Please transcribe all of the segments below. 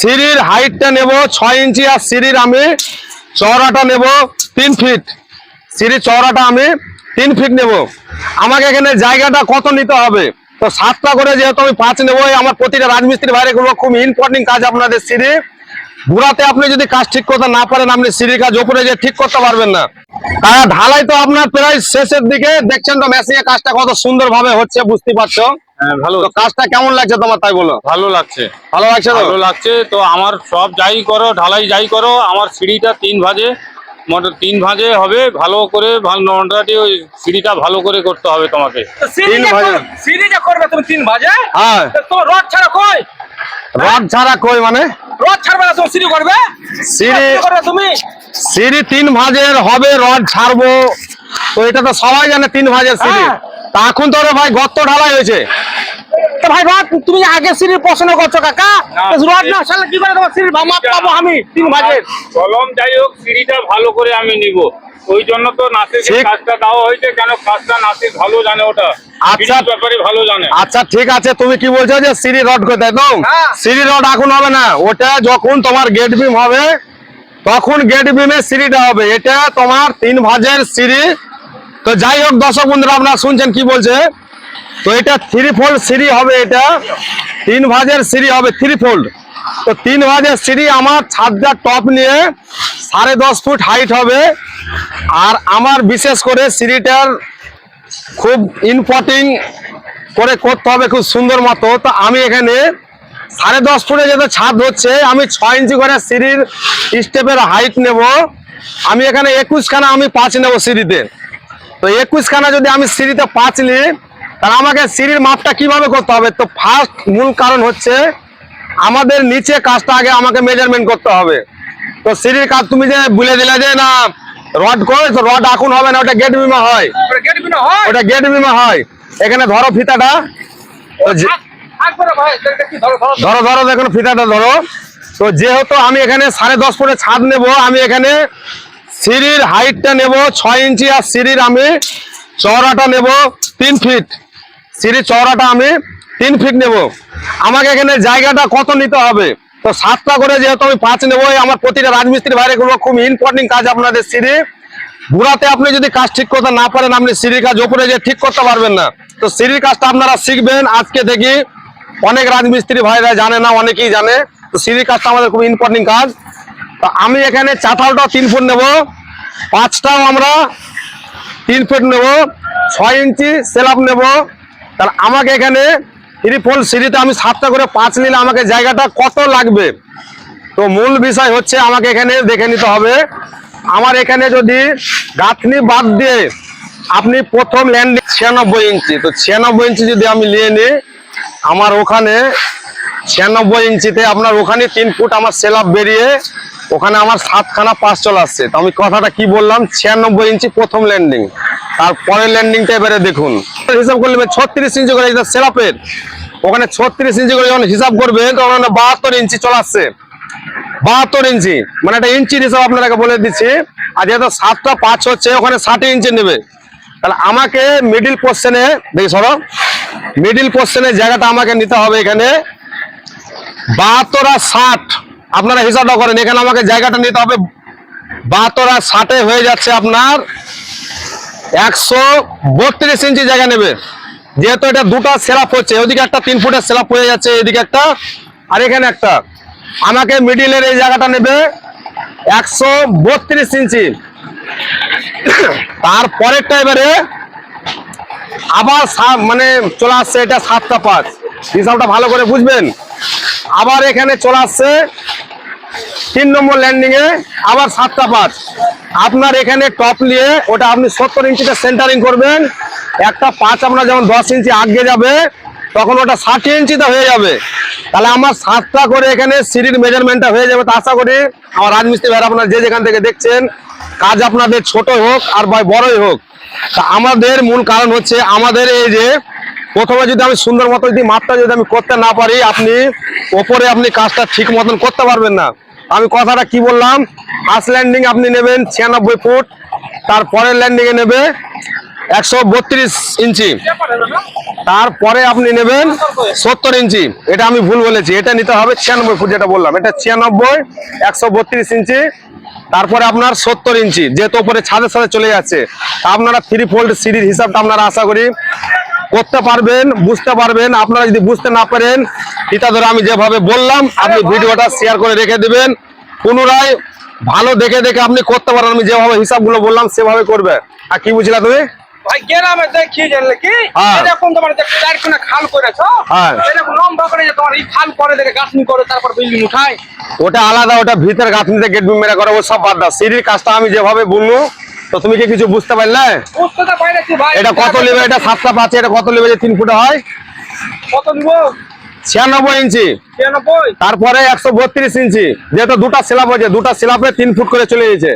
সিঁড়ির হাইটটা নেব 6 ইঞ্চি আর সিঁড়ির আমি চওড়াটা নেব 3 ফিট। সিঁড়ির চওড়াটা আমি 3 ফিট নেব। আমাকে এখানে জায়গাটা কত নিতে হবে? তো 7টা করে যেহেতু আমি 5 নেব, আমার প্রতিটা রাজমিস্ত্রি ভাইরে গুলো খুব ইম্পর্টেন্ট কাজ আপনাদের সিঁড়ি গুড়াতে আপনি যদি কাজ ঠিক করতে না পারেন, আপনি সিঁড়ির কাজ উপরে যে ঠিক করতে পারবেন না। কারণ ঢালাই তো আপনার প্রায় শেষের দিকে, দেখছেন তো মেশিনে কাজটা কত সুন্দর ভাবে হচ্ছে, বুঝতে পারছো। ভালো। তো কাজটা কেমন লাগছে তোমার, তাই বলো? ভালো লাগছে। ভালো লাগছে তো? ভালো লাগছে তো। আমার সব যাই করো, ঢালাই যাই করো, আমার সিঁড়িটা 3 ভাঁজে, মোট 3 ভাঁজে হবে। ভালো করে মোটামুটি ওই সিঁড়িটা ভালো করে করতে হবে তোমাকে। সিঁড়িটা করবে তুমি 3 ভাঁজে? হ্যাঁ। তোমার রড ছাড়া কই? রড ছাড়া কই মানে? রড ছাড়বে না, তুমি সিঁড়ি করবে? সিঁড়ি করবে তুমি? সিঁড়ি 3 ভাঁজের হবে, রড ছাড়বো তো এটা তো সবাই জানে 3 ভাঁজের সিঁড়ি। তা এখন তো ভাই গর্ত ঢালাই হয়েছে। তো ভাই রড তুমি আগে সিঁড়ির পছন্দ করছো কাকা, রড না ছাড়লে কি করে তোমার সিঁড়ির মাপ পাবো আমি 3 ভাঁজের? কলম যাই হোক, সিঁড়িটা ভালো করে আমি নিব, ওই জন্য তো নাসির কাজটা দেওয়া হয়েছে। কেন কাজটা নাসির ভালো জানে, ওটা আচ্ছা ব্যাপারে ভালো জানে। আচ্ছা ঠিক আছে, তুমি কি বলছো যে সিঁড়ি রড করতে? একদম সিঁড়ি রড এখন হবে না, ওটা যখন তোমার গেট বিম হবে তখন গেট বিমে সিঁড়িটা হবে। এটা তোমার 3 ভাঁজের সিঁড়ি। তো যাই হোক দর্শক বন্ধুরা, আপনারা শুনছেন কি বলছে। তো এটা 3 ফোল্ড সিঁড়ি হবে, এটা 3 ভাঁজের সিঁড়ি হবে 3 ফোল্ড। তো 3 ভাঁজের সিঁড়ি আমার ছাদটা টপ নিয়ে 10.5 ফুট হাইট হবে। আর আমার বিশেষ করে সিঁড়িটার খুব ইম্পর্টিং করে করতে হবে, খুব সুন্দর মতো। তো আমি এখানে 10.5 ফুটে যেহেতু ছাদ হচ্ছে, আমি 6 ইঞ্চি করে সিঁড়ির স্টেপের হাইট নেব। আমি এখানে 21 খানা আমি 5 নেব সিঁড়িতে। তো 21 খানা যদি আমি সিঁড়িতে 5 নিই, তাহলে আমাকে সিঁড়ির মাপটা কিভাবে করতে হবে? তো ফার্স্ট মূল কারণ হচ্ছে আমাদের নিচে কাজটা আগে আমাকে মেজারমেন্ট করতে হবে। তো সিঁড়ির কাজ তুমি যে বলে দিলে যে না রড করে, তো রড এখন হবে না, ওটা গেট বিমা হয়, ওটা গেট বিমা হয়। এখানে ধরো ফিতাটা, ধরো ধরো দেখুন ফিতাটা ধরো। তো যেহেতু আমি এখানে 10.5 ফুটে ছাদ নেব, আমি এখানে সিঁড়ির হাইটটা নেব 6 ইঞ্চি আর সিঁড়ির আমি চওড়াটা নেব 3 ফিট। সিঁড়ির চওড়াটা আমি 3 ফিট নেব। আমাকে এখানে জায়গাটা কত নিতে হবে? তো 7টা করে যেহেতু আমি 5 নেব, আমার প্রতিটা রাজমিস্ত্রি বাইরে গুলো খুব ইম্পর্টেন্ট কাজ আপনাদের সিঁড়ি গুড়াতে আপনি যদি কাজ ঠিক করতে না পারেন, আপনি সিঁড়ির কাজ উপরে যে ঠিক করতে পারবেন না। তো সিঁড়ির কাজটা আপনারা শিখবেন আজকে দেখি। অনেক রাজমিস্ত্রি ভাইরা জানে না, অনেকেই জানে। তো সিঁড়ির কাজটা আমাদের খুব ইম্পর্টেন্ট কাজ। তো আমি এখানে চাতালটাও 3 ফুট নেব, 5টাও আমরা 3 ফুট নেব, 6 ইঞ্চি সেলাপ নেব। তাহলে আমাকে এখানে 3 ফোল্ড সিঁড়িতে আমি 7টা করে 5 নিলে আমাকে জায়গাটা কত লাগবে? তো মূল বিষয় হচ্ছে আমাকে এখানে দেখে নিতে হবে। আমার এখানে যদি গাঁথনি বাদ দিয়ে আপনি প্রথম ল্যান্ডিং 96 ইঞ্চি, তো 96 ইঞ্চি যদি আমি নিয়ে নিই, আমার ওখানে 96 ইঞ্চিতে আপনার ওখানে 3 ফুট আমার সেলাপ বেরিয়ে ওখানে আমার 7খানা 5 চলে আসছে। তো আমি কথাটা কি বললাম, 96 ইঞ্চি প্রথম ল্যান্ডিং। তারপরের ল্যান্ডিংটা এবারে দেখুন, হিসাব করলে 36 ইঞ্চি করে সেলাপের, ওখানে 36 ইঞ্চি করে যখন হিসাব করবে তখন 72 ইঞ্চি চলে আসছে। 72 ইঞ্চি মানে একটা ইঞ্চির হিসাব আপনাকে বলে দিচ্ছি। আর যেহেতু 7টা 5 হচ্ছে, ওখানে 60 ইঞ্চি নেবে। তাহলে আমাকে মিডিল পোর্শনে দেখি সরো, মিডিল পোর্শনের জায়গাটা আমাকে নিতে হবে এখানে 72 আর 60। আপনারা হিসাবটা করেন, এখানে আমাকে জায়গাটা নিতে হবে 72 আর 60 হয়ে যাচ্ছে আপনার 132 ইঞ্চি জায়গা নেবে। যেহেতু এটা দুটা সেলাপ হচ্ছে, ওইদিকে একটা 3 ফুটের সেলাপ হয়ে যাচ্ছে, এদিকে একটা আর এখানে একটা, আমাকে মিডিলের এই জায়গাটা নেবে 132 ইঞ্চি। তারপরেরটা এবারে আবার মানে চলে আসছে এটা 7টা 5, হিসাবটা ভালো করে বুঝবেন। আবার এখানে চলে আসছে 3 নম্বর ল্যান্ডিং এ আবার 7টা 5। আপনার এখানে টপ নিয়ে ওটা আপনি 70 ইঞ্চিতে সেন্টারিং করবেন। একটা 5 আপনার যেমন 10 ইঞ্চি আগে যাবে, তখন ওটা 60 ইঞ্চিতে হয়ে যাবে। তাহলে আমার 7টা করে এখানে সিঁড়ির মেজারমেন্টটা হয়ে যাবে। তো আশা করি আমার রাজমিস্ত্রি ভাইরা আপনারা যে যেখান থেকে দেখছেন, কাজ আপনাদের ছোট হোক আর বড়ই হোক, তা আমাদের মূল কারণ হচ্ছে আমাদের এই যে প্রথমে যদি আমি সুন্দর মতো যদি মাপটা যদি আমি করতে না পারি, আপনি ওপরে আপনি কাজটা ঠিক মতন করতে পারবেন না। আমি কথাটা কি বললাম, ফার্স্ট ল্যান্ডিং আপনি নেবেন 96 ফুট, তারপরের ল্যান্ডিং এ নেবে 132 ইঞ্চি। তারপরে আপনি নেবেন 70 ইঞ্চি, এটা আমি ভুল বলেছি, এটা নিতে হবে 96 ফুট, যেটা বললাম এটা 96, 132 ইঞ্চি। তারপরে আপনার 70 ইঞ্চি, যেহেতু উপরে ছাদের সাথে চলে যাচ্ছে, তা আপনারা 3 ফোল্ড সিঁড়ির হিসাবটা আপনারা আশা করি করতে পারবেন, বুঝতে পারবেন। আপনারা যদি বুঝতে না পারেন, এটা ধরে আমি যেভাবে বললাম আপনি ভিডিওটা শেয়ার করে রেখে দিবেন, পুনরায় ভালো দেখে দেখে আপনি করতে পারেন। আমি যেভাবে হিসাবগুলো বললাম সেভাবে করবে। আর কি বুঝলা তুমি? ভাই গ্রামে দেখি জানলে কি হ্যাঁ। এরকম তোমার যে চারখানা খাল করেছো, হ্যাঁ। এরকম লম্বা করে যে তোমার এই খাল করে দেখে গাছনি করে তারপর বিল্ডিং উঠায়। ওটা আলাদা, ওটা ভিতরে গাঁথনিতে গেট মেরা করে, ও সব বাদ দাও। সিঁড়ির কাজটা আমি যেভাবে বলবো, তো তুমি কি কিছু বুঝতে পারলে? বুঝতে তো পাইছি ভাই। এটা কত নেবে? এটা 7টা 5, এটা কত নেবে যে 3 ফুটে হয়? কত নিবো? 96 ইঞ্চি। 96। তারপরে 132 ইঞ্চি, যেহেতু দুটা স্ল্যাব হয়েছে, দুটা স্ল্যাবে 3 ফুট করে চলে গেছে,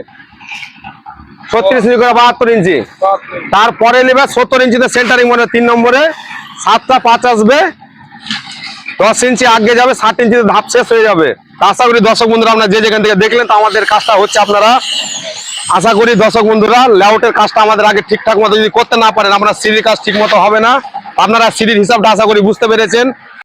36 ইঞ্চি করে 72 ইঞ্চি। তারপরে নেবে 70 ইঞ্চিতে সেন্টারিং মানে 3 নম্বরে 7টা 5 আসবে, 10 ইঞ্চি আগে যাবে, 60 ইঞ্চিতে ধাপ শেষ হয়ে যাবে। তা আশা করি দর্শক বন্ধুরা আপনারা যে যেখান থেকে দেখলেন, তো আমাদের কাজটা হচ্ছে, আপনারা আশা করি দর্শক বন্ধুরা লেআউটের কাজটা আমাদের আগে ঠিকঠাক মতো যদি করতে না পারেন, আপনার সিঁড়ির কাজ ঠিক মতো হবে না। আপনারা সিঁড়ির হিসাবটা আশা করি বুঝতে পেরেছেন।